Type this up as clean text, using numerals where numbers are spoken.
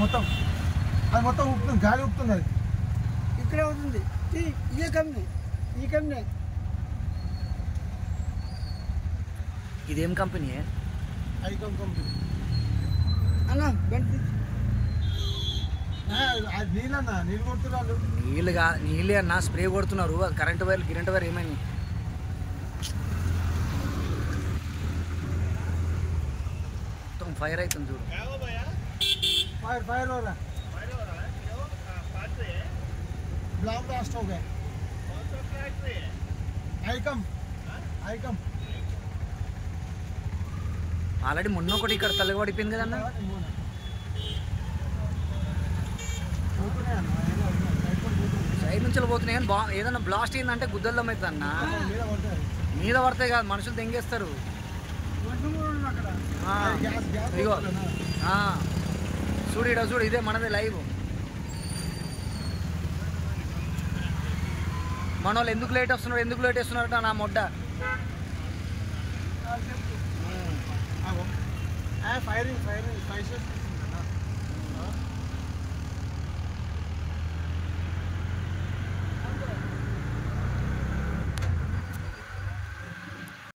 మొత్తం అది మొత్తం ఊపుతుంది, గాలి ఊపుతుంది. అది ఇక్కడే అవుతుంది. ఇదే కంపెనీ, ఈ కంపెనీ. ఇదేం కంపెనీ? ఐకామ్ కంపెనీ అన్న. నీళ్ళన్నా, నీళ్ళు కొడుతున్నారు. నీళ్ళే అన్న, స్ప్రే కొడుతున్నారు. అది కరెంట్ వైర్ ఏమైంది? మొత్తం ఫైర్ అవుతుంది చూడు. फायर हो रहा है। ब्लॉक ब्लास्ट हो गया। आइकम ఆల్రెడీ మొన్న ఒకటి ఇక్కడ తలగబడిపోయింది కదన్న. సైడ్ నుంచి పోతున్నాయి కానీ ఏదన్నా బ్లాస్ట్ అయిందంటే గుద్దల్లం అవుతుంది అన్న. మీద పడతాయి కాదు, మనుషులు దెంగేస్తారు. ఇగో చూడు, ఇడ చూడు, ఇదే మనదే లైవ్. మన వాళ్ళు ఎందుకు లేట్ వస్తున్నారట నా మొడ్డ. फायरिंग